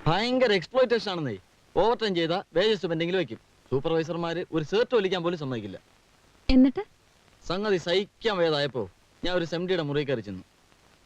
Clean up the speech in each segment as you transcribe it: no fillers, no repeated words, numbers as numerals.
ഭയങ്കര exploitation ആണെന്നേ. Over time ചെയ്ത wages പെൻഡിങ്ങിൽ വെക്കും. സൂപ്പർവൈസർമാര് ഒരു സേർട്ട് വലിക്കാൻ പോലും സമ്മതിക്കില്ല. എന്നിട്ട് സംഗതി സഹിക്കാൻ വേദായപ്പോ ഞാൻ ഒരു സെംഡിയുടെ മുറി കയറി ചെന്നു.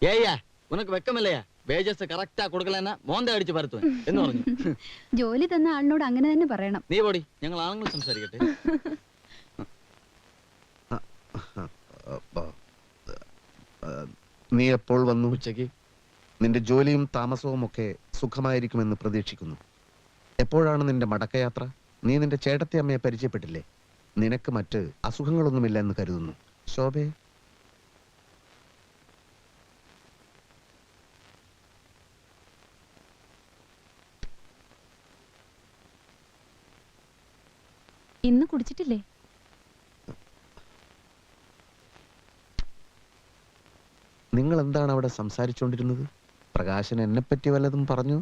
ഏയ്യാ ഉനക്ക് വെക്കമല്ലയാ, വേജസ് കറക്റ്റാ കൊടുക്കലെന്ന മോന്ത അടിച്ച് പരത്തുവൻ എന്ന് പറഞ്ഞു. ജോലി തന്ന ആളിനോട് അങ്ങനെ തന്നെ പറയണം. നീ പോടി, ഞങ്ങൾ ആണുങ്ങൾ സംസാരിക്കട്ടെ. നീ എപ്പോൾ വന്നു? ഉച്ചയ്ക്ക്. നിന്റെ ജോലിയും താമസവും ഒക്കെ സുഖമായിരിക്കുമെന്ന് പ്രതീക്ഷിക്കുന്നു. എപ്പോഴാണ് നിന്റെ മടക്കയാത്ര? നീ നിന്റെ ചേട്ടത്തി അമ്മയെ പരിചയപ്പെട്ടില്ലേ? നിനക്ക് മറ്റ് അസുഖങ്ങളൊന്നുമില്ല എന്ന് കരുതുന്നു. ശോഭേ, ഇന്ന് കുടിച്ചിട്ടില്ലേ? നിങ്ങൾ എന്താണ് അവിടെ സംസാരിച്ചുകൊണ്ടിരുന്നത്? പ്രകാശൻ എന്നെ പറ്റി വല്ലതും പറഞ്ഞു?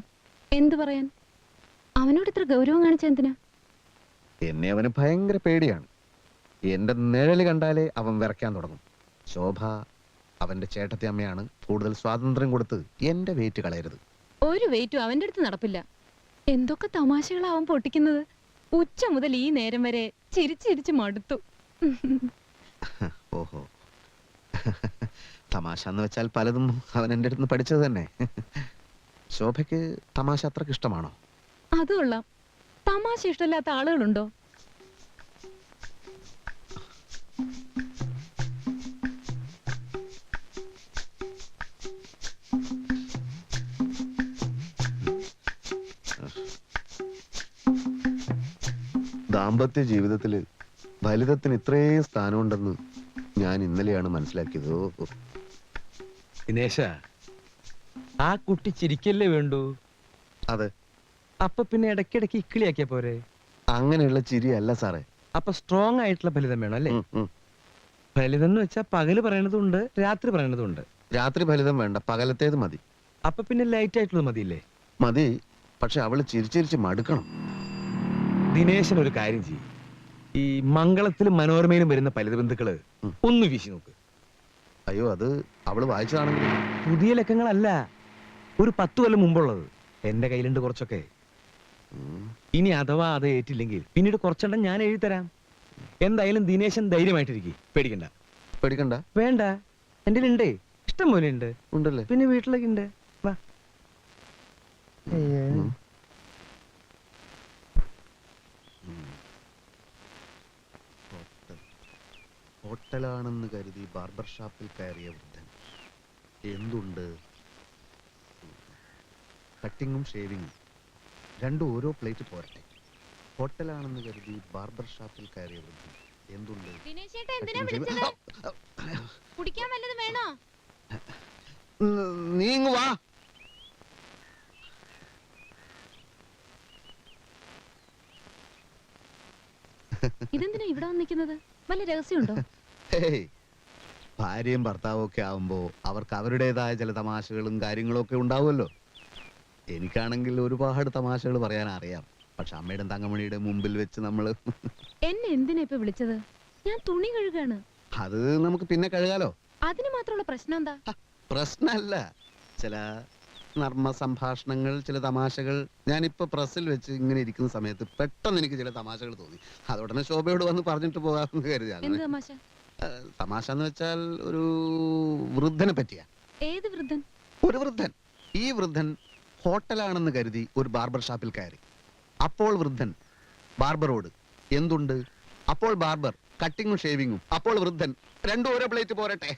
എന്തു പറയാൻ? അവനോട് ഇത്ര ഗൗരവം കാണിച്ച എന്തിനാ? എന്നെ അവന് ഭയങ്കര പേടിയാണ്. എന്റെ നിഴല് കണ്ടാലേ അവൻ വിറയ്ക്കാൻ തുടങ്ങും. ശോഭ അവന്റെ ചേട്ടത്തി അമ്മയാണ്. കൂടുതൽ സ്വാതന്ത്ര്യം കൊടുത്ത് എന്റെ വെയിറ്റ് കളയരുത്. ഒരു വെയിറ്റും അവന്റെ അടുത്ത് നടപ്പില്ല. എന്തൊക്കെ തമാശകളാവൻ പൊട്ടിക്കുന്നത്. ഉച്ച മുതൽ ഈ നേരം വരെ ചിരിച്ചിരിച്ച് മടുത്തു. ഓഹോ, തമാശ എന്ന് വെച്ചാൽ പലതും അവൻ എൻ്റെ അടുത്ത് പഠിച്ചത് തന്നെ. ശോഭയ്ക്ക് തമാശ അത്രക്ക് ഇഷ്ടമാണോ? അത് കൊള്ളാം. തമാശ ഇഷ്ടമില്ലാത്ത ആളുകളുണ്ടോ? ദാമ്പത്യ ജീവിതത്തില് ഫലിതത്തിന് ഇത്രയും സ്ഥാനമുണ്ടെന്ന് ഞാൻ ഇന്നലെയാണ് മനസ്സിലാക്കിയത്. ദിനേശ, ആ കുട്ടി ചിരിക്കല്ലേ വേണ്ടു? അതെ. അപ്പൊ പിന്നെ ഇടയ്ക്കിടയ്ക്ക് ഇക്കിളിയാക്കിയ പോരെ? അങ്ങനെയുള്ള ചിരിയല്ല സാറേ. അപ്പൊ സ്ട്രോങ് ആയിട്ടുള്ള ഫലിതം വേണം അല്ലേ? ഫലിതം എന്ന് വെച്ചാൽ പകല് പറയണതുണ്ട്, രാത്രി പറയണതുണ്ട്. രാത്രി ഫലിതം വേണ്ട, പകലത്തേത് മതി. അപ്പൊ പിന്നെ ലൈറ്റ് ആയിട്ടുള്ളത് മതിയില്ലേ? മതി, പക്ഷെ അവള് ചിരിച്ചിരിച്ച് മടുക്കണം. ദിനേശൻ ഒരു കാര്യം ചെയ്യും, ഈ മംഗളത്തിലും മനോരമയിലും വരുന്ന ഫലിത ബന്ധുക്കള് ഒന്ന് വീശി നോക്ക്. അയ്യോ, അത് അവള് വായിച്ചതാണെങ്കിൽ. പുതിയ ലക്കങ്ങളല്ല, ഒരു 10 കൊല്ലം മുമ്പുള്ളത്. എന്റെ കയ്യിലുണ്ട് കുറച്ചൊക്കെ. ഇനി അഥവാ അത് ഏറ്റില്ലെങ്കിൽ പിന്നീട് കുറച്ചെണ്ണം ഞാൻ എഴുതിത്തരാം. എന്തായാലും ദിനേശൻ ധൈര്യമായിട്ടിരിക്കും, പേടിക്കണ്ട. പേടിക്കണ്ട? വേണ്ട, എന്റെ ഉണ്ടേ, ഇഷ്ടം പോലെ ഉണ്ട്. ഉണ്ടല്ലേ? പിന്നെ വീട്ടിലൊക്കെ ഉണ്ട്. വാ. ഹോട്ടലാണെന്ന് കരുതി ബാർബർ ഷാപ്പിൽ കയറിയ വൃദ്ധൻ. എന്തുണ്ട്? കട്ടിങ്ങും ഷേവിങ്ങും രണ്ടും ഓരോ പ്ലേറ്റ് പോരട്ടെ. ഹോട്ടലാണെന്ന് കരുതി ബാർബർ ഷാപ്പിൽ കയറിയ വൃദ്ധൻ. എന്തുണ്ട്? കുടിക്കാൻ വല്ലതും വേണോ? നീങ്ങു വാ. ഇതെന്തിനാ ഇവിടെ വന്നിരിക്കുന്നത്? വല്ല രഹസ്യമുണ്ടോ? ഭാര്യയും ഭർത്താവും ഒക്കെ ആവുമ്പോ അവർക്ക് അവരുടേതായ ചില തമാശകളും കാര്യങ്ങളും ഒക്കെ ഉണ്ടാവുമല്ലോ. എനിക്കാണെങ്കിൽ ഒരുപാട് തമാശകൾ പറയാൻ അറിയാം. പക്ഷെ അമ്മയുടെ തങ്കമണിയുടെ മുമ്പിൽ വെച്ച് നമ്മള് എന്നെ എന്തിനാ ഇപ്പൊ വിളിച്ചത്? ഞാൻ തുണി കഴുകാണ്. അത് നമുക്ക് പിന്നെ കഴുകാലോ. അതിന് മാത്രമുള്ള പ്രശ്നം എന്താ? പ്രശ്നമല്ല, ചില നർമ്മ സംഭാഷണങ്ങൾ, ചില തമാശകൾ. ഞാനിപ്പോ പ്രസ്സിൽ വെച്ച് ഇങ്ങനെ ഇരിക്കുന്ന സമയത്ത് പെട്ടെന്ന് എനിക്ക് ചില തമാശകൾ തോന്നി. അതോടനെ ശോഭയോട് വന്ന് പറഞ്ഞിട്ട് പോകാമെന്ന് കരുതി. തമാശ? തമാശ എന്ന് വെച്ചാൽ ഒരു വൃദ്ധനെ പറ്റിയാ. ഏത് വൃദ്ധൻ? ഒരു വൃദ്ധൻ. ഈ വൃദ്ധൻ ഹോട്ടലാണെന്ന് കരുതി ഒരു ബാർബർ ഷാപ്പിൽ കയറി. അപ്പോൾ വൃദ്ധൻ ബാർബറോട് എന്തുണ്ട്? അപ്പോൾ ബാർബർ കട്ടിങ്ങും ഷേവിങ്ങും. അപ്പോൾ വൃദ്ധൻ രണ്ടും ഓരോ പ്ലേറ്റ് പോരട്ടെ.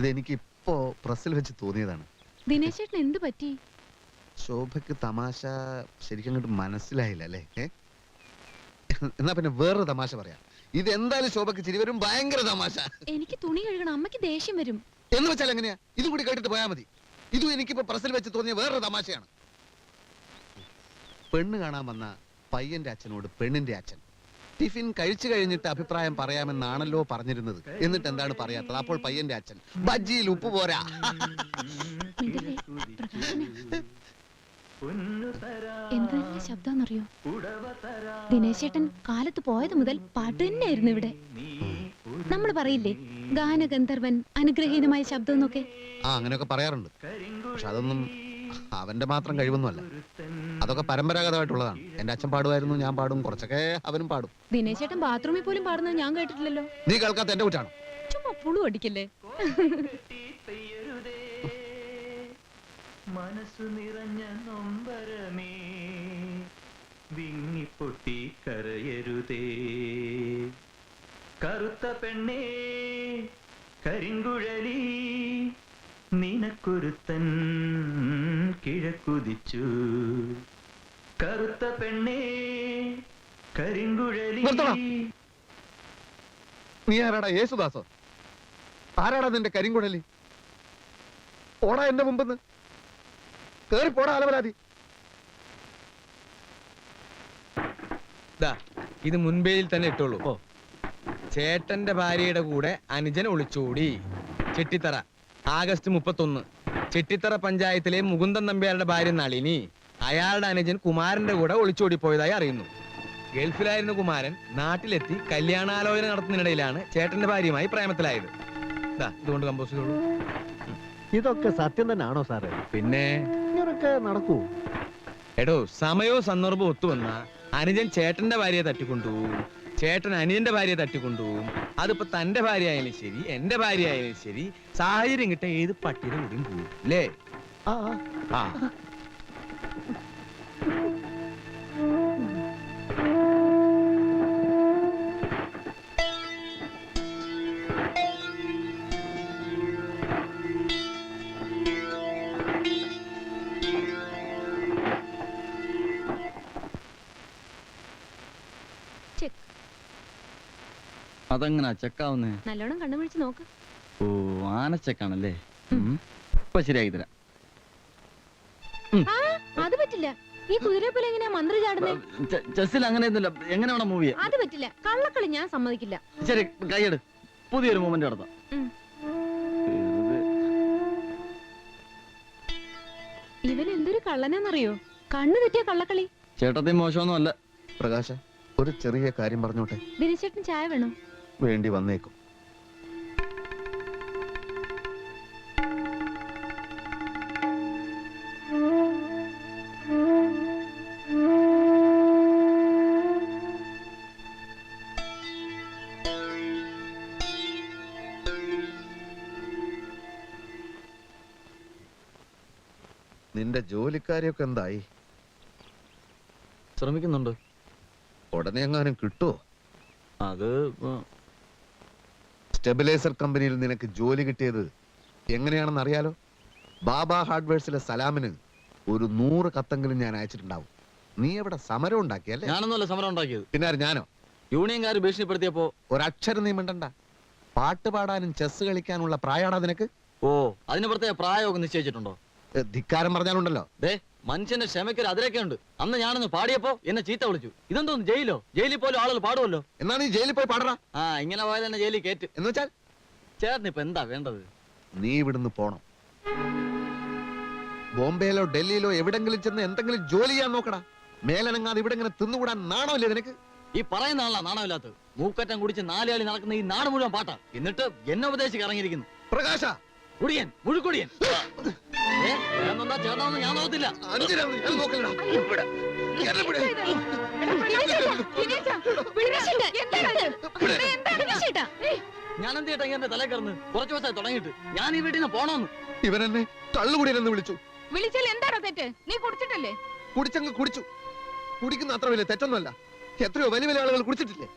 ഇതെനിക്ക് ഇപ്പോ പ്രസ്സിൽ വെച്ച് തോന്നിയതാണ്. ദിനേശ് ചേട്ടൻ എന്ത് പറ്റി? ശോഭയ്ക്ക് തമാശ ശരിക്കും അങ്ങോട്ട് മനസ്സിലായില്ല അല്ലേ? എന്നാ പിന്നെ വേറൊരു തമാശ പറയാം. ഇത് എന്തായാലും ശോഭയ്ക്ക് ചിരി വരും. ഭയങ്കര തമാശ. എനിക്ക് തുണി കഴുകണം, അമ്മയ്ക്ക് ദേഷ്യം വരും. എന്ന് വെച്ചാൽ എങ്ങനെയാ? ഇതും കൂടി കേട്ടിട്ട് പോയാൽ മതി. ഇതും എനിക്കിപ്പോ പ്രസ്സിൽ വെച്ച് തോന്നിയ വേറൊരു തമാശയാണ്. പെണ്ണ് കാണാൻ വന്ന പയ്യന്റെ അച്ഛനോട് പെണ്ണിന്റെ അച്ഛൻ ടിഫിൻ കഴിച്ചു കഴിഞ്ഞിട്ട് അഭിപ്രായം പറയാമെന്നാണല്ലോ പറഞ്ഞിരുന്നത്. എന്നിട്ട് എന്താണ് പറയാത്തത്? അപ്പോൾ പയ്യന്റെ അച്ഛൻ ബജ്ജിയിൽ ഉപ്പ് പോരാ. എന്തെല്ലാം ശബ്ദാന്നറിയോ? ദിനേശേട്ടൻ കാലത്ത് പോയത് മുതൽ പാട്ട് തന്നെയായിരുന്നു ഇവിടെ. നമ്മൾ പറയില്ലേ ഗാനഗന്ധർവൻ അനുഗ്രഹീതമായ ശബ്ദം എന്നൊക്കെ. ആ അങ്ങനെയൊക്കെ പറയാറുണ്ട്. പക്ഷെ അതൊന്നും അവന്റെ മാത്രം കഴിവൊന്നുമല്ല. അതൊക്കെ പരമ്പരാഗതമായിട്ടുള്ളതാണ്. എന്റെ അച്ഛൻ പാടുമായിരുന്നു, ഞാൻ പാടും, കുറച്ചൊക്കെ അവനും പാടും. ദിനേശേട്ടൻ ബാത്റൂമിൽ പോലും പാടുന്നത് ഞാൻ കേട്ടിട്ടില്ലല്ലോ. നീ കേൾക്കാത്ത എന്റെ കുറ്റാണോ? ചുമ്മാ പുളു അടിക്കല്ലേ. മനസ്സു നിറഞ്ഞ നൊമ്പരമേ വിങ്ങിപ്പൊട്ടി കരയരുതേ, കറുത്ത പെണ്ണേ കരിങ്കുഴലി നിനക്കൊരുത്തൻ കിഴക്കുതിച്ചു, കറുത്ത പെണ്ണേ കരിങ്കുഴലി. നീ ആരാടാ? യേശുദാസോ? ആരാടാ നിന്റെ കരിങ്കുഴലി? പോടാ എന്റെ മുമ്പെന്ന് കേറി പോടാ അലവരാതി. ഇത് മുൻപേയിൽ തന്നെ ഇട്ടോളൂ. ചേട്ടന്റെ ഭാര്യയുടെ കൂടെ അനുജൻ ഒളിച്ചോടി. ചെട്ടിത്തറ ആഗസ്റ്റ് 31. ചെട്ടിത്തറ പഞ്ചായത്തിലെ മുകുന്ദൻ നമ്പ്യാരുടെ ഭാര്യ നളിനി അയാളുടെ അനുജൻ കുമാരന്റെ കൂടെ ഒളിച്ചോടി പോയതായി അറിയുന്നു. ഗൾഫിലായിരുന്ന കുമാരൻ നാട്ടിലെത്തി കല്യാണാലോചന നടത്തുന്നതിനിടയിലാണ് ചേട്ടന്റെ ഭാര്യയുമായി പ്രേമത്തിലായത്. ഇതുകൊണ്ട് കമ്പോസ് ചെയ്തോളൂ. ഇതൊക്കെ സത്യം തന്നെയാണോ സാറേ? പിന്നെ ഇങ്ങനൊക്കെ നടക്കൂ? എടോ, സമയവും സന്ദർഭവും ഒത്തുവന്ന അനുജൻ ചേട്ടന്റെ ഭാര്യയെ തട്ടിക്കൊണ്ടുപോകും, ചേട്ടൻ അനുജന്റെ ഭാര്യയെ തട്ടിക്കൊണ്ടുപോകും. അതിപ്പോ തന്റെ ഭാര്യ ആയാലും ശരി, എന്റെ ഭാര്യ ആയാലും ശരി, സാഹചര്യം കിട്ട ഏത് പട്ടിയുടെ കൂടിയും പോകും അല്ലേ? ആ ആ അതെങ്ങനാ ചെക്കാവുന്നേ? നല്ലോണം കണ്ണു വിളിച്ച് നോക്ക്. ഓ, ആനച്ചക്കാണല്ലേ. ഇപ്പൊ ശരിയാക്കി തരാം. അത് പറ്റില്ല. ഈ കുതിരയെ പോലെ എങ്ങനെയാ മന്ത്രി ചാടുന്നേ? ചെസ്സിൽ അങ്ങനെയൊന്നുമില്ല. എങ്ങനെ വേണം മൂവ് ചെയ്യാം? അത് പറ്റില്ല. കള്ളക്കളി ഞാൻ സമ്മതിക്കില്ല. ശരി, കൈയെടു. പുതിയൊരു മൂവ്മെന്റ് നടത്താം. ഇവൻ എന്തൊരു കള്ളനാന്നറിയോ? കണ്ണു തെറ്റിയ കള്ളക്കളി. ചേട്ടത്തി മോശമൊന്നും അല്ല. പ്രകാശ, ഒരു ചെറിയ കാര്യം പറഞ്ഞോട്ടെ? ദിനേശേട്ടൻ ചായ വേണോ? വേണ്ടി വന്നേക്കും. നിന്റെ ജോലിക്കാരിയൊക്കെ എന്തായി? ശ്രമിക്കുന്നുണ്ട്. ഉടനെ എങ്ങാനും കിട്ടുമോ? അത് സ്റ്റെബിലൈസർ കമ്പനിയിൽ നിനക്ക് ജോലി കിട്ടിയത് എങ്ങനെയാണെന്ന് അറിയാലോ? ബാബ ഹാർഡ്വെയർസിലെ സലാമിന് ഒരു 100 കത്തെങ്കിലും ഞാൻ അയച്ചിട്ടുണ്ടാവും. നീ എവിടെ സമരം ഉണ്ടാക്കിയല്ലേ? ഞാനൊന്നുമല്ല സമരം ഉണ്ടാക്കിയത്. പിന്നെ ഞാനോ? യൂണിയൻകാർ ഭീഷണിപ്പെടുത്തിയപ്പോ ഒരക്ഷരം നീ മിണ്ടണ്ട. പാട്ട് പാടാനും ചെസ് കളിക്കാനുള്ള പ്രായമാണോ നിനക്ക്? ഓ, അതിന് പ്രത്യേക പ്രായമൊക്കെ നിശ്ചയിച്ചിട്ടുണ്ടോ? ധിക്കാരം പറഞ്ഞാലുണ്ടല്ലോ. ദേ, മനുഷ്യന്റെ ക്ഷമയ്ക്കൊരു അതിരൊക്കെ ഉണ്ട്. അന്ന് ഞാനൊന്ന് പാടിയപ്പോ എന്നെ ചീത്ത വിളിച്ചു. ഇതെന്തോന്ന് ജയിലോ? ജയിലിൽ പോലും ആളുകൾ പാടുമല്ലോ. എന്നാ നീ ജയിലിൽ പോയി പാടടാ. ആ, ഇങ്ങനെ പോയാൽ തന്നെ ജയിലിൽ കയറ്റ്. എന്ന് വെച്ചാൽ ചേട്ടന് ഇപ്പൊ എന്താ വേണ്ടത്? നീ ഇവിടുന്ന് പോണം. ബോംബെയിലോ ഡൽഹിയിലോ എവിടെങ്കിലും ചെന്ന് എന്തെങ്കിലും ജോലി ചെയ്യാൻ നോക്കടാ. മേലനങ്ങാതെ ഇവിടെ ഇങ്ങനെ തിന്നുകൂടാൻ നാണമില്ലേ നിനക്ക്? ഈ പറയുന്ന ആളാ നാണമില്ലാത്തത്. മൂക്കറ്റം കുടിച്ച് 4 ആളി നടക്കുന്ന ഈ നാട് മുഴുവൻ പാട്ടാ. എന്നിട്ട് എന്നെ ഉപദേശിച്ച് ഇറങ്ങിയിരിക്കുന്നു. പ്രകാശ, കുടിയൻ, മുഴുക്കുടിയൻ. ചേട്ടാന്ന് ഞാൻ നോക്കത്തില്ല. ഞാൻ എന്ത് ചേട്ടാ എന്റെ തലേ കറന്ന്? കുറച്ചു ദിവസമായി തുടങ്ങിയിട്ട്. ഞാൻ ഈ വീട്ടിൽ നിന്ന് പോണോന്ന്. ഇവൻ എന്നെ കള്ളുകുടിയനെന്ന് വിളിച്ചു. വിളിച്ചാൽ എന്താണോ തെറ്റ്? നീ കുടിച്ചിട്ടല്ലേ? കുടിച്ചങ്ങ് കുടിച്ചു. കുടിക്കുന്ന അത്ര വലിയ തെറ്റൊന്നുമല്ല. എത്രയോ വലിയ വലിയ ആളുകൾ കുടിച്ചിട്ടില്ലേ?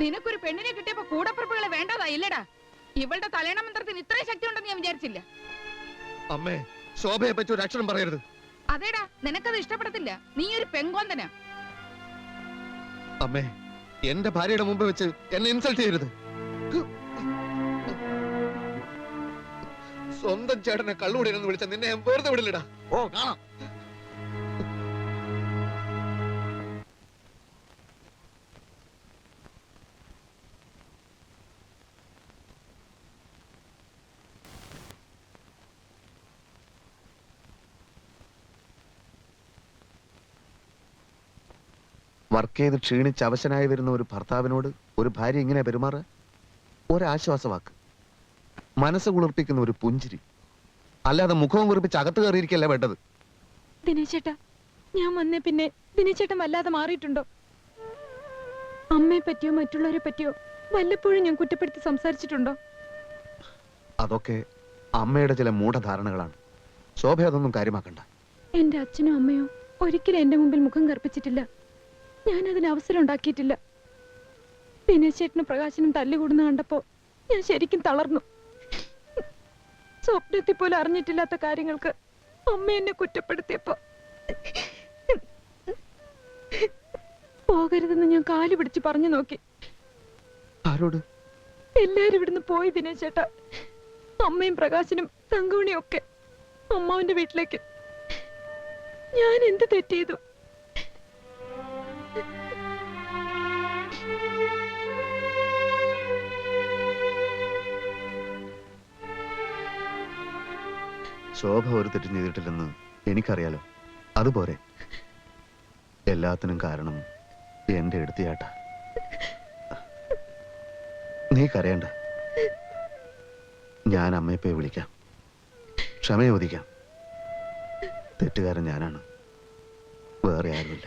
നിനക്കൊരു പെണ്ണിനെ കിട്ടിയപ്പോ കൂടപ്പിറപ്പുകളെ വേണ്ടതായില്ലടാ. ഇവളുടെ തലേണ മന്ത്രത്തിന് ഇത്രയും ശക്തി ഉണ്ടെന്ന് ഞാൻ വിചാരിച്ചില്ല. അമ്മേ, ശോഭയെ പറ്റി ഒരു അക്ഷരം പറയരുത്. അതേടാ, നിനക്കത് ഇഷ്ടപ്പെടത്തില്ല. നീ ഒരു പെങ്കോന്തനാ. അമ്മേ, എന്റെ ഭാര്യയുടെ മുമ്പ് വെച്ച് എന്നെ ഇൻസൾട്ട് ചെയ്യരുത്. സ്വന്തം ചേട്ടനെ കള്ളുകൂടിയെന്ന് വിളിച്ച നിന്നെ ഞാൻ വെറുതെ വിടില്ലടാ. ഓ, കാണാം. വർക്ക് ചെയ്ത് ക്ഷീണിച്ച് അവശനായി വരുന്ന ഒരു ഭർത്താവിനോട് ഒരു ഭാര്യ ഇങ്ങനെ പെരുമാറുക? ഒരാശ്വാസവാക്ക്, മനസ്സ് കുളിർപ്പിക്കുന്ന ഒരു പുഞ്ചിരി, അല്ലാതെ മുഖവും കുറിപ്പിച്ച് അകത്ത് കയറിയിരിക്കല്ല വേണ്ടത്. ദിനേശേട്ടാ, ഞാൻ വന്നേ പിന്നെ ദിനേശേട്ടൻ വല്ലാതെ മാറിയിട്ടുണ്ടോ? അമ്മയെ പറ്റിയോ മറ്റുള്ളവരെ പറ്റിയോ വല്ലപ്പോഴും ഞാൻ കുറ്റപ്പെടുത്തി സംസാരിച്ചിട്ടുണ്ടോ? അതൊക്കെ അമ്മയുടെ ചില മൂഢധാരണകളാണ്. ശോഭ അതൊന്നും കാര്യമാക്കണ്ട. എന്റെ അച്ഛനും അമ്മയോ ഒരിക്കലും എന്റെ മുമ്പിൽ മുഖം കറുപ്പിച്ചിട്ടില്ല. ഞാൻ അതിന് അവസരം ഉണ്ടാക്കിയിട്ടില്ല. ദിനേശേട്ടനും പ്രകാശനും തല്ലുകൂടുന്ന കണ്ടപ്പോ ഞാൻ ശരിക്കും തളർന്നു. സ്വപ്നത്തിൽ പോലും അറിഞ്ഞിട്ടില്ലാത്ത കാര്യങ്ങൾക്ക് അമ്മ എന്നെ കുറ്റപ്പെടുത്തിയപ്പോ പോകരുതെന്ന് ഞാൻ കാല് പിടിച്ച് പറഞ്ഞു നോക്കി. ആരോട്? എല്ലാരും ഇവിടുന്ന് പോയി ദിനേശേട്ടാ. അമ്മയും പ്രകാശനും തങ്കമണിയും ഒക്കെ അമ്മാവിന്റെ വീട്ടിലേക്ക്. ഞാൻ എന്ത് തെറ്റ് ചെയ്തു? ശോഭ ഒരു തെറ്റും ചെയ്തിട്ടില്ലെന്ന് എനിക്കറിയാലോ. അതുപോരെ, എല്ലാത്തിനും കാരണം എന്റെ എടുത്തിയാട്ട. നീ കരയണ്ട. ഞാൻ അമ്മയെ പോയി വിളിക്കാം, ക്ഷമ ചോദിക്കാം. തെറ്റുകാരൻ ഞാനാണ്, വേറെ ആരുമില്ല.